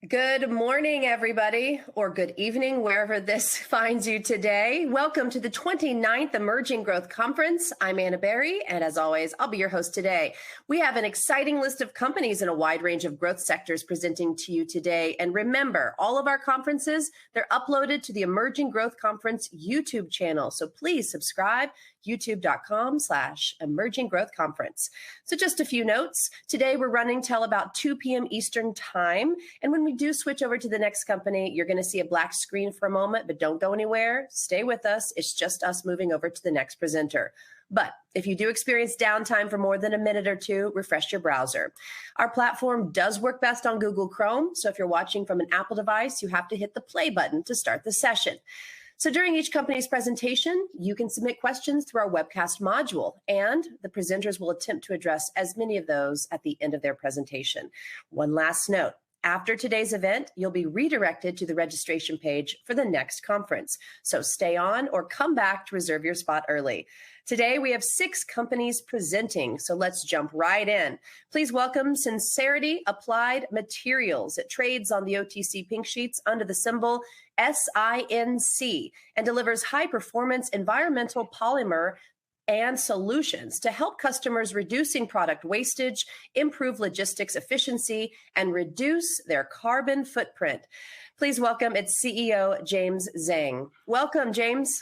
Good morning, everybody, or good evening, wherever this finds you today. Welcome to the 29th Emerging Growth Conference. I'm Anna Berry, and as always, I'll be your host today. We have an exciting list of companies in a wide range of growth sectors presenting to you today. And remember, all of our conferences, they're uploaded to the Emerging Growth Conference YouTube channel. So please subscribe, youtube.com/Emerging Growth Conference. So just a few notes. Today, we're running till about 2 p.m. Eastern Time. And when we do switch over to the next company, you're going to see a black screen for a moment, but don't go anywhere. Stay with us. It's just us moving over to the next presenter. But if you do experience downtime for more than a minute or two, refresh your browser. Our platform does work best on Google Chrome. So if you're watching from an Apple device, you have to hit the play button to start the session. So during each company's presentation, you can submit questions through our webcast module, and the presenters will attempt to address as many of those at the end of their presentation. One last note. After today's event, you'll be redirected to the registration page for the next conference. So stay on or come back to reserve your spot early. Today, we have 6 companies presenting, so let's jump right in. Please welcome Sincerity Applied Materials. It trades on the OTC Pink sheets under the symbol SINC and delivers high-performance environmental polymer and solutions to help customers reducing product wastage, improve logistics efficiency, and reduce their carbon footprint. Please welcome its CEO, James Zhang. Welcome, James.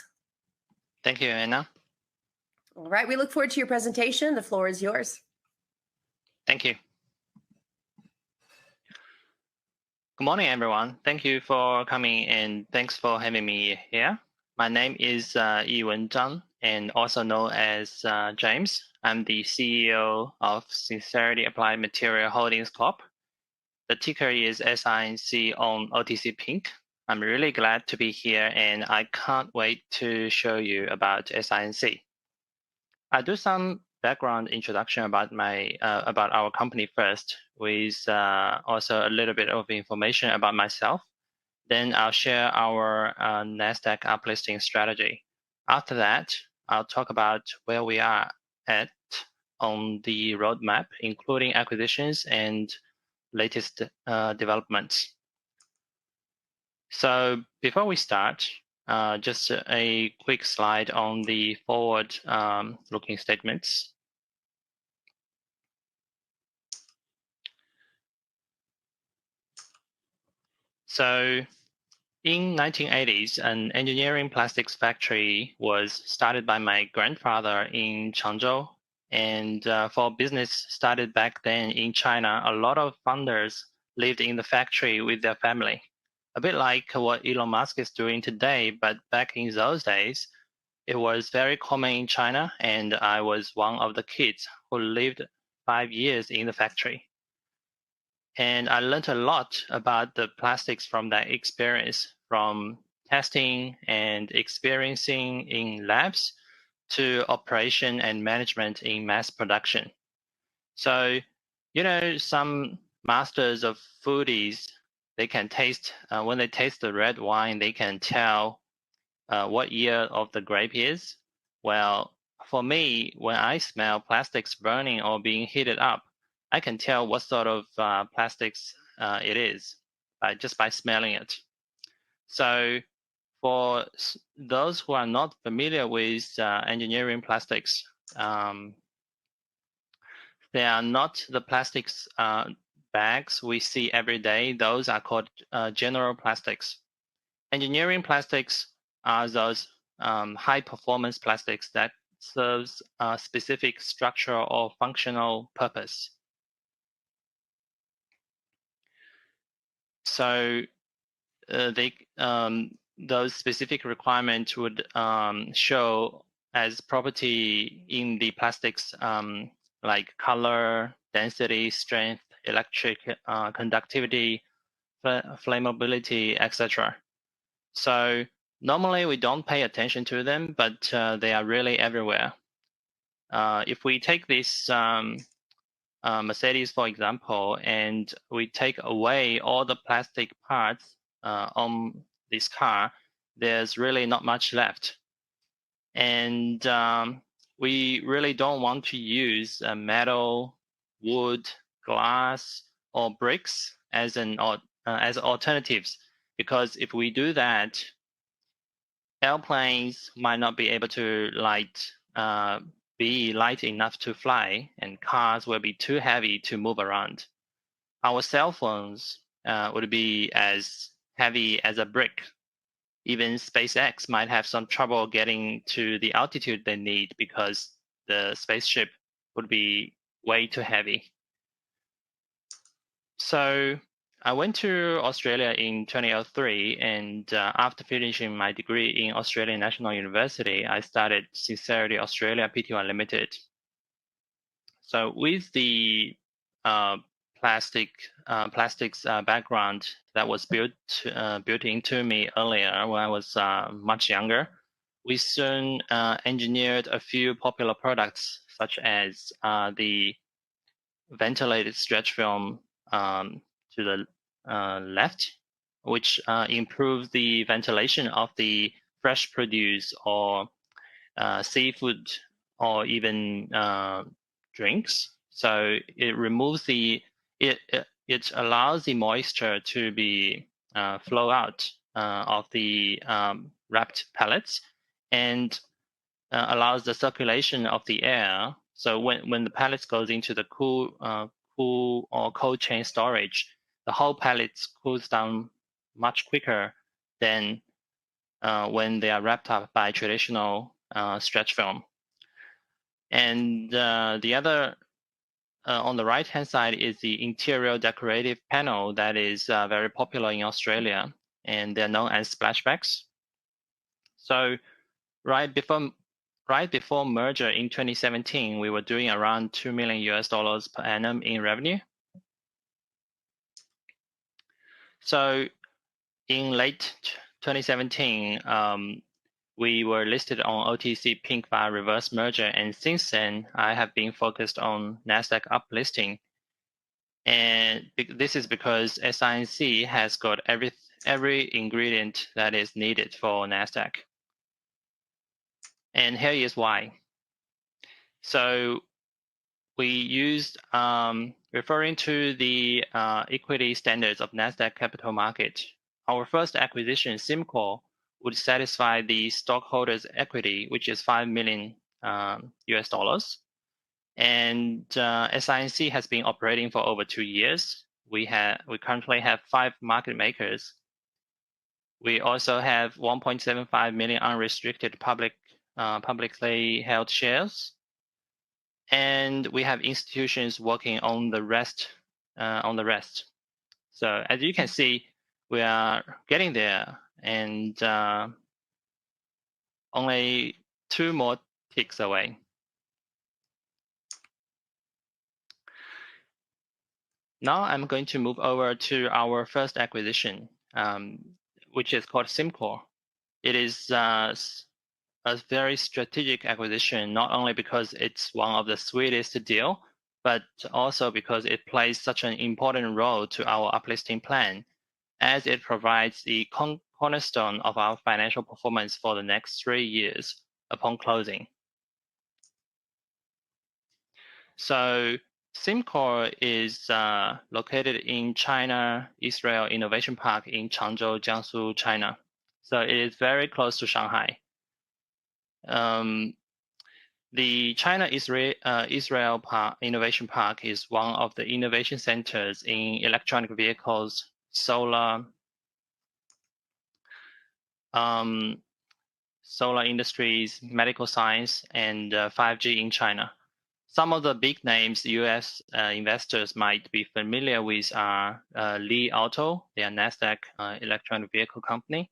Thank you, Anna. All right, we look forward to your presentation. The floor is yours. Thank you. Good morning, everyone. Thank you for coming and thanks for having me here. My name is Zhang, and also known as James. I'm the CEO of Sincerity Applied Materials Holdings Corp. The ticker is SINC on OTC Pink. I'm really glad to be here, and I can't wait to show you about SINC. I'll do some background introduction about about our company first, with also a little bit of information about myself. Then I'll share our Nasdaq uplisting strategy. After that, I'll talk about where we are at on the roadmap, including acquisitions and latest developments. So before we start, just a quick slide on the forward-looking statements. So in 1980s, an engineering plastics factory was started by my grandfather in Changzhou. And for business started back then in China, a lot of founders lived in the factory with their family. A bit like what Elon Musk is doing today, but back in those days, it was very common in China, and I was one of the kids who lived 5 years in the factory. And I learned a lot about the plastics from that experience, from testing and experiencing in labs to operation and management in mass production. So, some masters of foodies, they can taste, when they taste the red wine, they can tell what year of the grape is. Well, for me, when I smell plastics burning or being heated up, I can tell what sort of plastics it is just by smelling it. So for those who are not familiar with engineering plastics, they are not the plastics bags we see every day. Those are called general plastics. Engineering plastics are those high-performance plastics that serves a specific structural or functional purpose. So those specific requirements would show as property in the plastics like color, density, strength, electric conductivity, flammability, etc. So normally we don't pay attention to them, but they are really everywhere. If we take this Mercedes, for example, and we take away all the plastic parts on this car, there's really not much left. And we really don't want to use metal, wood, glass, or bricks as an as alternatives, because if we do that, airplanes might not be able to be light enough to fly, and cars will be too heavy to move around. Our cell phones would be as heavy as a brick. Even SpaceX might have some trouble getting to the altitude they need because the spaceship would be way too heavy. So I went to Australia in 2003, and after finishing my degree in Australian National University, I started Sincerity Australia Pty Limited. So with the plastics background that was built into me earlier when I was much younger, we soon engineered a few popular products such as the ventilated stretch film to the left, which improves the ventilation of the fresh produce or seafood or even drinks. So it removes it allows the moisture to be flow out of the wrapped pellets, and allows the circulation of the air. So when the pellets goes into the cool or cold chain storage, the whole pellet cools down much quicker than when they are wrapped up by traditional stretch film. And the other on the right-hand side is the interior decorative panel that is very popular in Australia, and they're known as splashbacks. So right before merger in 2017, we were doing around $2 million per annum in revenue. So in late 2017, we were listed on OTC Pink via reverse merger, and since then, I have been focused on Nasdaq uplisting. And this is because SINC has got every ingredient that is needed for Nasdaq. And here is why. So we used, referring to the equity standards of Nasdaq capital market, our first acquisition, SimCorp, would satisfy the stockholders' equity, which is $5 million US dollars. And SINC has been operating for over 2 years. We currently have 5 market makers. We also have 1.75 million unrestricted publicly held shares, and we have institutions working on the rest. So as you can see, we are getting there, and only 2 more ticks away. Now I'm going to move over to our first acquisition, which is called SimCorp. It is a very strategic acquisition, not only because it's one of the sweetest deal, but also because it plays such an important role to our uplisting plan, as it provides the cornerstone of our financial performance for the next 3 years upon closing. So SimCorp is located in China Israel Innovation Park in Changzhou, Jiangsu, China. So it is very close to Shanghai. The China Israel Innovation Park is one of the innovation centers in electronic vehicles, solar industries, medical science, and 5G in China. Some of the big names US investors might be familiar with are Li Auto, they are Nasdaq electronic vehicle company,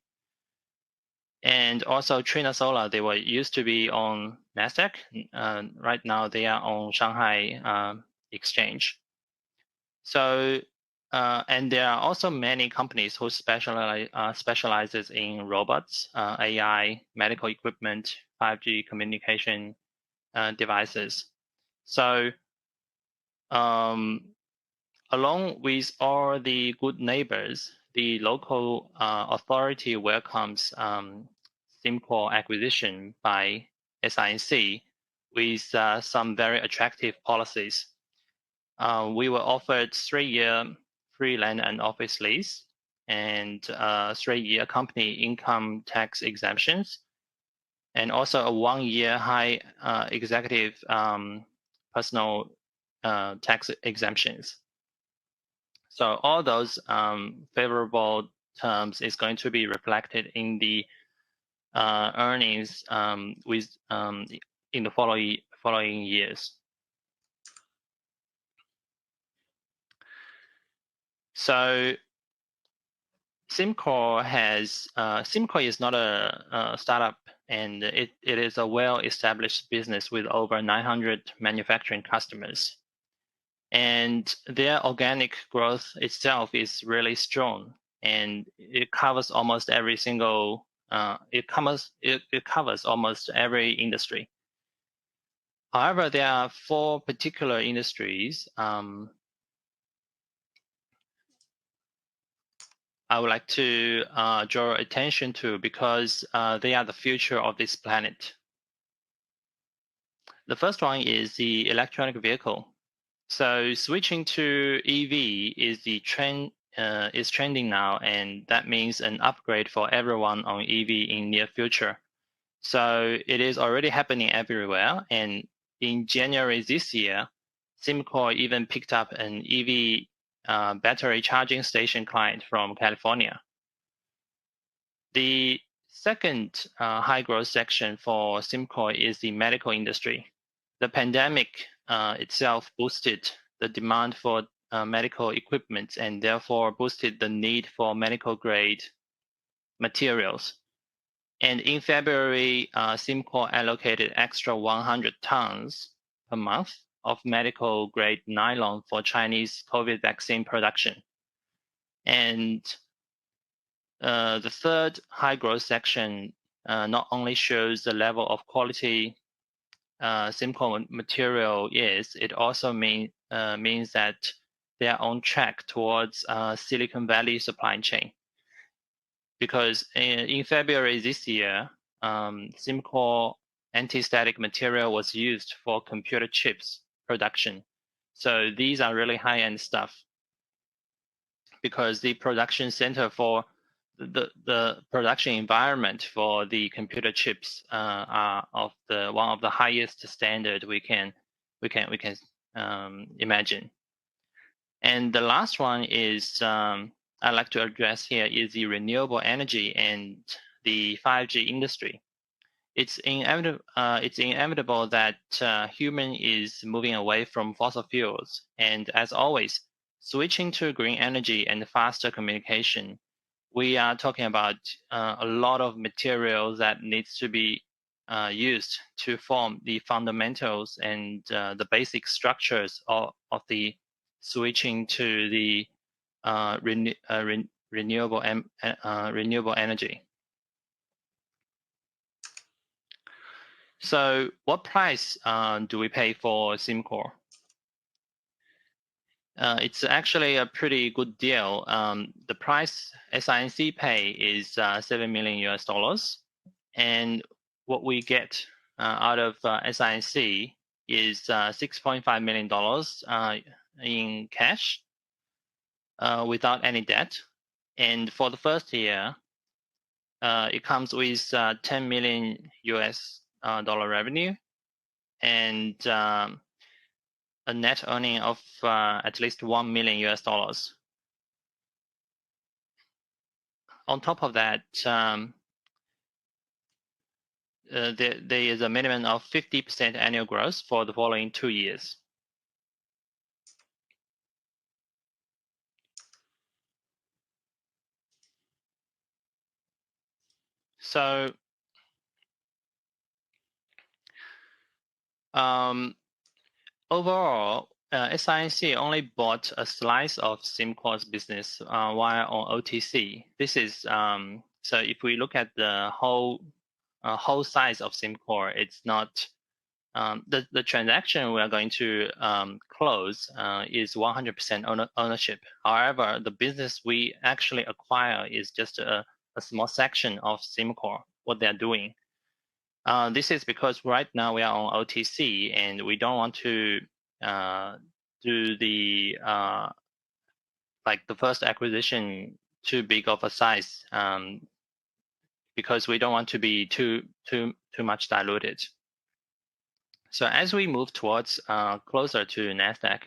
and also Trina Solar. They were used to be on Nasdaq. Right now, they are on Shanghai exchange. So, and there are also many companies who specializes in robots, AI, medical equipment, 5G communication devices. So, along with all the good neighbors, the local authority welcomes SimCorp acquisition by SINC with some very attractive policies. We were offered 3-year free land and office lease, and 3-year company income tax exemptions, and also a 1-year high executive personal tax exemptions. So all those favorable terms is going to be reflected in the earnings in the following years. So SIMCor is not a startup, and it is a well-established business with over 900 manufacturing customers. And their organic growth itself is really strong, and it covers almost every single it covers almost every industry. However, there are 4 particular industries I would like to draw attention to, because they are the future of this planet. The first one is the electronic vehicle. So switching to EV is the trend, is trending now, and that means an upgrade for everyone on EV in near future. So it is already happening everywhere, and in January this year, SIMCor even picked up an EV battery charging station client from California. The second high growth section for SIMCor is the medical industry. The pandemic itself boosted the demand for medical equipment, and therefore boosted the need for medical grade materials. And in February, SIMCor allocated extra 100 tons per month of medical grade nylon for Chinese COVID vaccine production. And the third high growth section not only shows the level of quality SIMCor material is, it also means that they are on track towards Silicon Valley supply chain. Because in February this year, SIMCor anti-static material was used for computer chips production. So these are really high-end stuff, because the production center for the production environment for the computer chips are of one of the highest standard we can imagine. And the last one is I'd like to address here is the renewable energy and the 5G industry. It's inevitable that human is moving away from fossil fuels, and as always, switching to green energy and faster communication. We are talking about a lot of materials that needs to be used to form the fundamentals and the basic structures of the switching to the renewable energy. So what price do we pay for SIMCor? It's actually a pretty good deal. The price SINC pay is $7 million US, and what we get out of SINC is $6.5 million in cash without any debt. And for the first year, it comes with $10 million US revenue, and a net earning of at least $1 million US. On top of that, there is a minimum of 50% annual growth for the following 2 years. So overall, SINC only bought a slice of SIMCor's business while on OTC. This is so if we look at the whole size of SIMCor, it's not the transaction we are going to close is 100% ownership. However, the business we actually acquire is just a small section of SIMCor, what they're doing. This is because right now we are on OTC, and we don't want to do the like the first acquisition too big of a size, because we don't want to be too much diluted. So as we move towards closer to Nasdaq,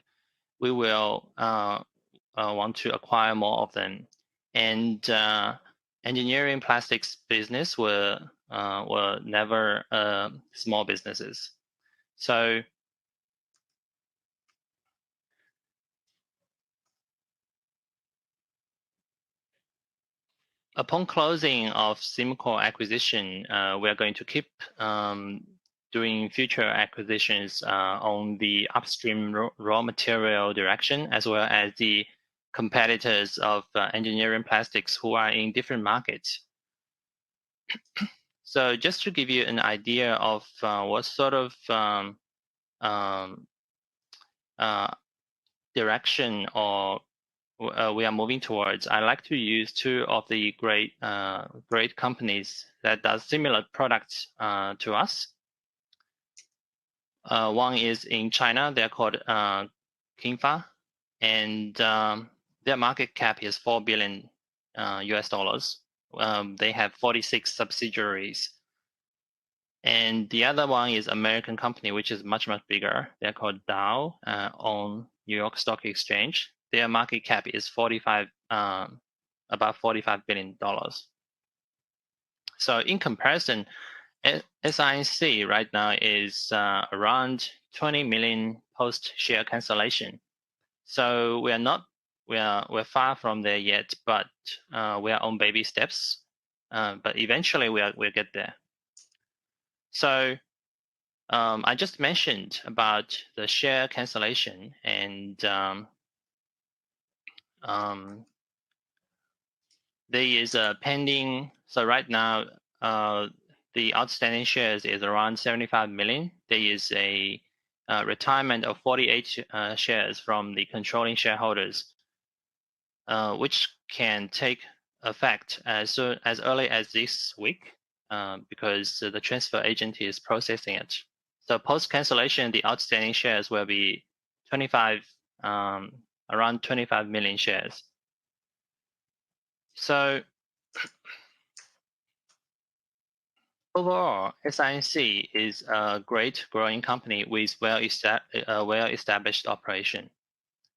we will want to acquire more of them, and engineering plastics business were never small businesses. So upon closing of SIMCO acquisition, we are going to keep doing future acquisitions on the upstream raw material direction, as well as the competitors of engineering plastics who are in different markets. So just to give you an idea of what sort of direction or we are moving towards, I like to use two of the great companies that does similar products to us. One is in China. They're called Kingfa, and their market cap is $4 billion US dollars. They have 46 subsidiaries. And the other one is American company, which is much bigger. They're called Dow on New York Stock Exchange. Their market cap is about $45 billion. So in comparison, SINC right now is around 20 million post share cancellation. So we're far from there yet, but we are on baby steps. But eventually we'll get there. So I just mentioned about the share cancellation, and there is a pending. So right now, the outstanding shares is around 75 million. There is a retirement of 48 shares from the controlling shareholders, which can take effect as early as this week, because the transfer agent is processing it. So post cancellation, the outstanding shares will be around 25 million shares. So overall, SINC is a great growing company with well-established operation.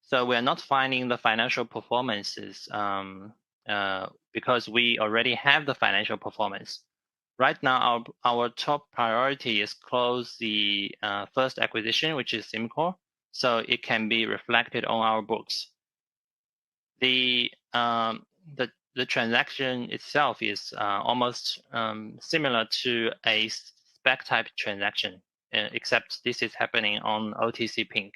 So we're not finding the financial performances because we already have the financial performance. Right now, our top priority is close the first acquisition, which is SIMCO, so it can be reflected on our books. The transaction itself is almost similar to a SPAC type transaction, except this is happening on OTC Pink.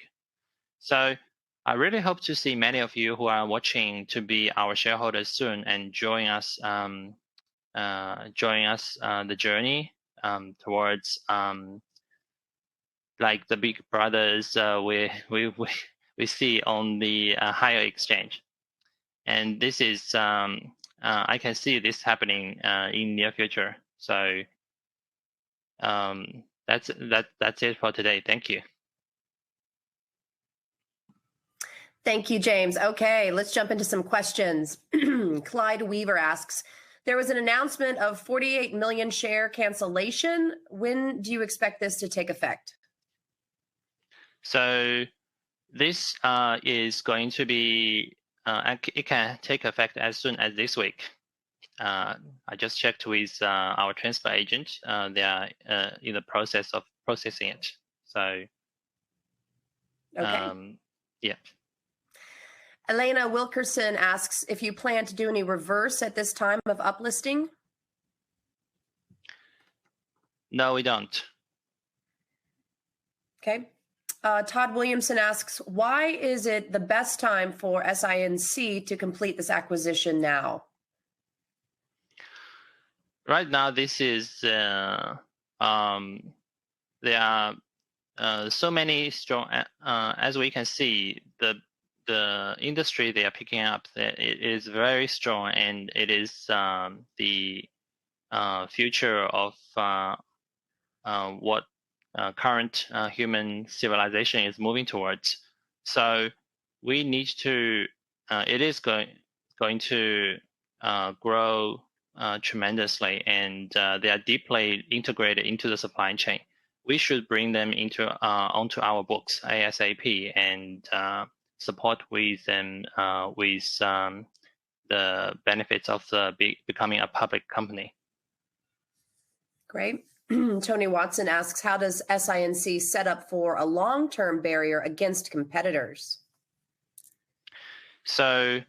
So I really hope to see many of you who are watching to be our shareholders soon and join us the journey towards like the big brothers we see on the higher exchange. And this is I can see this happening in near future. So that's it for today. Thank you. Thank you, James. Okay, let's jump into some questions. Clyde Weaver asks, there was an announcement of 48 million share cancellation. When do you expect this to take effect? So this is going to be, it can take effect as soon as this week. I just checked with our transfer agent. They are in the process of processing it. So, okay. Yeah. Elena Wilkerson asks if you plan to do any reverse at this time of uplisting. No, we don't. Okay. Todd Williamson asks, why is it the best time for SINC to complete this acquisition now? Right now, this is there are so many strong. As we can see, the industry they are picking up, it is very strong, and it is the future of what current human civilization is moving towards. So we need to it is going to grow tremendously, and they are deeply integrated into the supply chain. We should bring them onto our books ASAP and support with them with the benefits of becoming a public company. Great. Tony Watson asks, how does SINC set up for a long-term barrier against competitors? So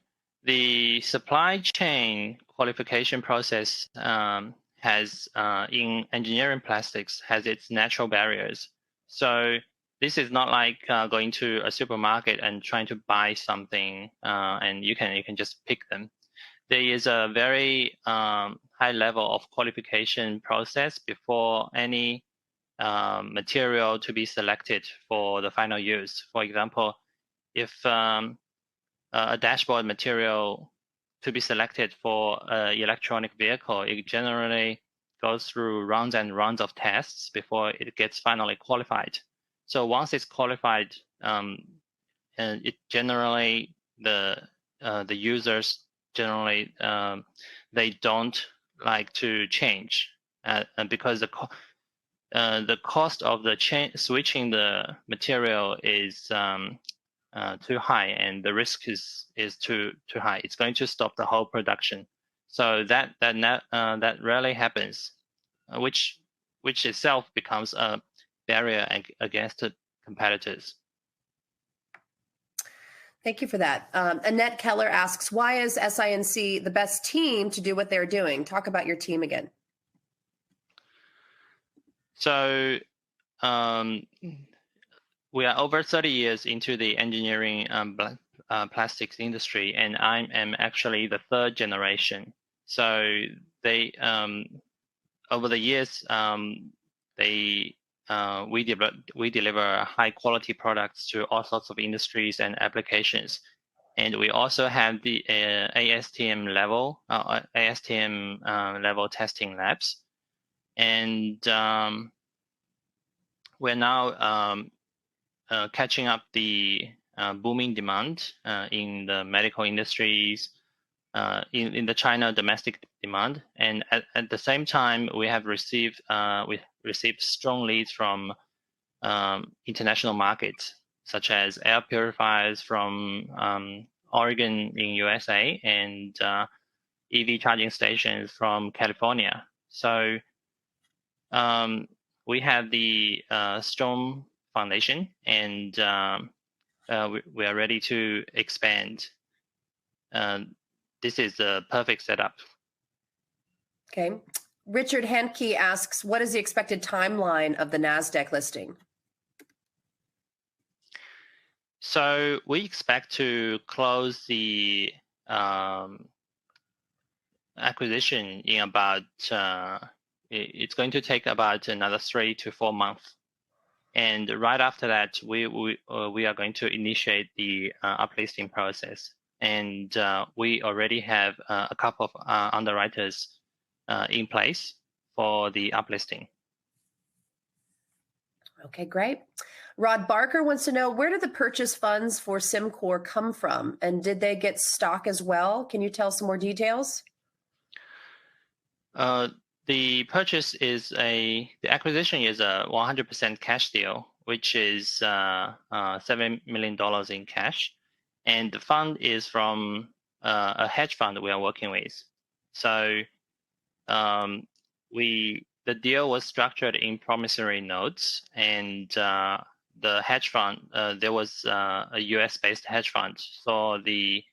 the supply chain qualification process has in engineering plastics has its natural barriers. So this is not like going to a supermarket and trying to buy something and you can just pick them. There is a very high level of qualification process before any material to be selected for the final use. For example, if a dashboard material to be selected for an electronic vehicle, it generally goes through rounds and rounds of tests before it gets finally qualified. So once it's qualified, and it generally the users generally they don't like to change because the cost of the switching the material is too high, and the risk is too high. It's going to stop the whole production. So that rarely happens, which itself becomes a barrier against the competitors. Thank you for that. Annette Keller asks, why is SINC the best team to do what they're doing? Talk about your team again. So we are over 30 years into the engineering plastics industry, and I am actually the third generation. So they over the years we deliver high quality products to all sorts of industries and applications, and we also have the ASTM level testing labs, and we're now catching up the booming demand in the medical industries, in the China domestic demand, and at the same time we have received strong leads from international markets, such as air purifiers from Oregon in USA and EV charging stations from California. So we have the strong foundation, and we are ready to expand. This is the perfect setup. Okay. Richard Hankey asks, what is the expected timeline of the Nasdaq listing? So we expect to close the acquisition in about, it's going to take about another 3 to 4 months. And right after that, we are going to initiate the uplisting process. And we already have a couple of underwriters in place for the uplisting. Okay, great. Rod Barker wants to know, where did the purchase funds for SimCore come from? And did they get stock as well? Can you tell some more details? The acquisition is a 100% cash deal, which is $7 million in cash. And the fund is from a hedge fund we are working with. So the deal was structured in promissory notes, and the hedge fund, there was a US-based hedge fund, so the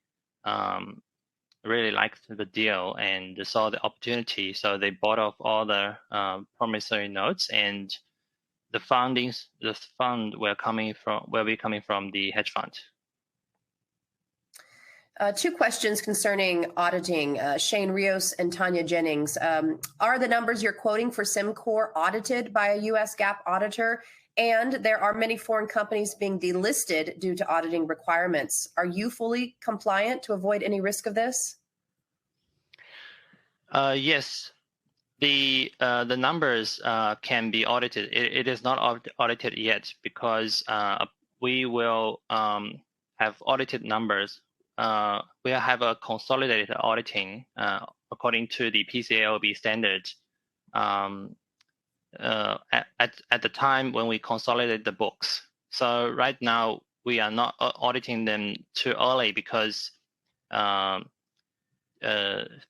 really liked the deal and saw the opportunity, so they bought off all the promissory notes, and the fund will be coming from the hedge fund. 2 questions concerning auditing. Shane Rios and Tanya Jennings. Are the numbers you're quoting for SimCore audited by a US GAAP auditor? And there are many foreign companies being delisted due to auditing requirements. Are you fully compliant to avoid any risk of this? Yes. The numbers can be audited. It is not audited yet because we will have audited numbers we have a consolidated auditing according to the PCAOB standards. At the time when we consolidated the books. So right now we are not auditing them too early because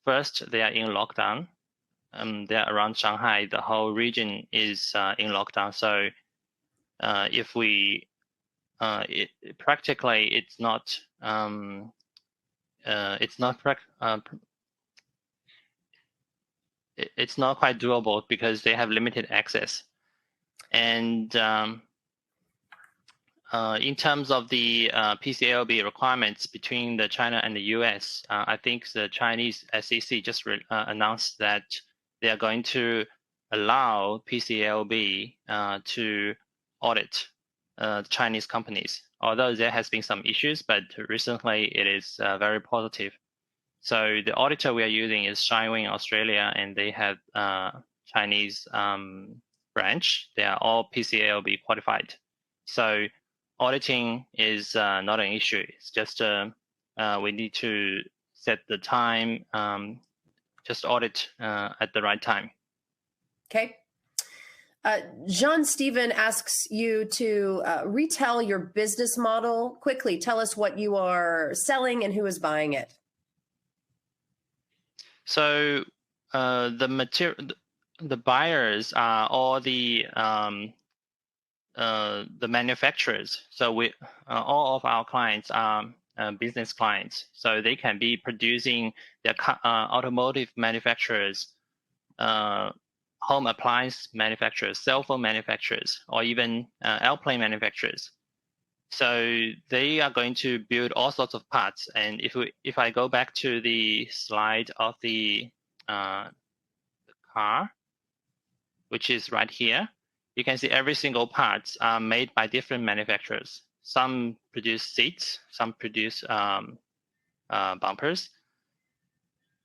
first they are in lockdown. They are around Shanghai. The whole region is in lockdown. So if we practically it's not it's not quite doable because they have limited access. And in terms of the PCAOB requirements between the China and the US, I think the Chinese SEC just announced that they are going to allow PCAOB to audit Chinese companies. Although there has been some issues, but recently it is very positive. So the auditor we are using is Shine Australia, and they have Chinese branch. They are all PCAOB qualified. So auditing is not an issue. It's just we need to set the time, just audit at the right time. Okay. Jean Steven asks you to retell your business model quickly. Tell us what you are selling and who is buying it. So the buyers are all the manufacturers. So we all of our clients are business clients. So they can be producing their automotive manufacturers, home appliance manufacturers, cell phone manufacturers, or even airplane manufacturers. So they are going to build all sorts of parts. And if I go back to the slide of the car, which is right here, you can see every single parts are made by different manufacturers. Some produce seats, some produce bumpers.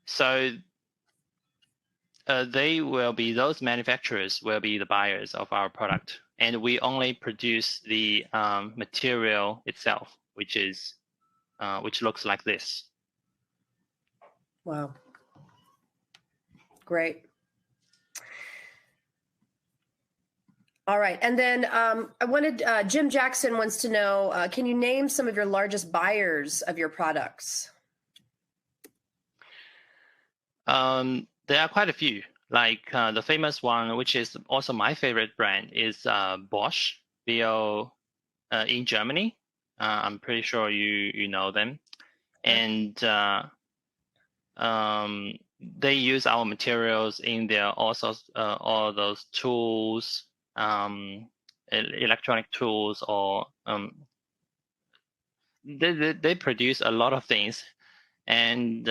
So those manufacturers will be the buyers of our product. And we only produce the material itself, which looks like this. Wow. Great. All right. And then I wanted, Jim Jackson wants to know, can you name some of your largest buyers of your products? There are quite a few. Like the famous one, which is also my favorite brand, is Bosch, BO in Germany. I'm pretty sure you know them. And they use our materials in their all those tools, electronic tools, or they produce a lot of things. And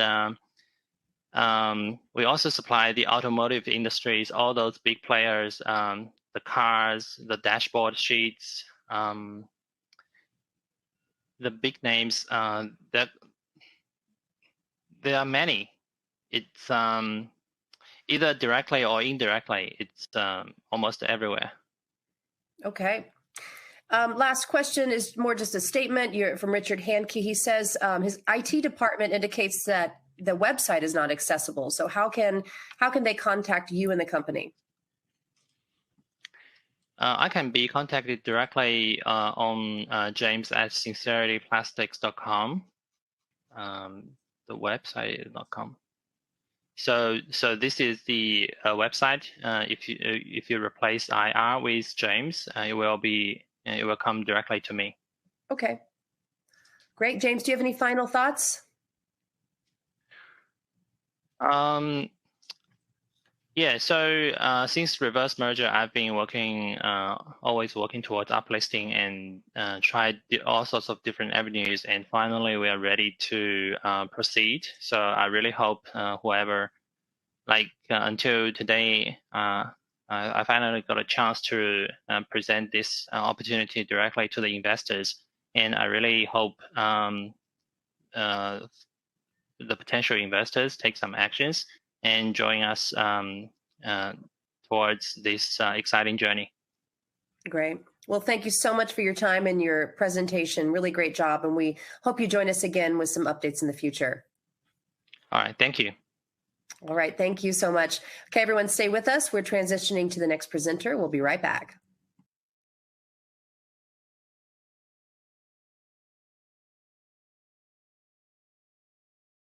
we also supply the automotive industries, all those big players, the cars, the dashboard sheets, the big names. There are many. It's either directly or indirectly. It's almost everywhere. Okay. Last question is more just a statement from Richard Handke. He says his IT department indicates that the website is not accessible. So how can they contact you and the company? I can be contacted directly on James at sincerityplastics.com. The website is .com. So this is the website. If you replace IR with James, it will come directly to me. Okay. Great. James, do you have any final thoughts? Yeah, so since reverse merger, I've been always working towards uplisting and tried all sorts of different avenues, and finally we are ready to proceed. So I really hope whoever, until today, I finally got a chance to present this opportunity directly to the investors, and I really hope the potential investors take some actions and join us towards this exciting journey. Great. Well, thank you so much for your time and your presentation. Really great job. And we hope you join us again with some updates in the future. All right. Thank you. All right. Thank you so much. Okay, everyone, stay with us. We're transitioning to the next presenter. We'll be right back.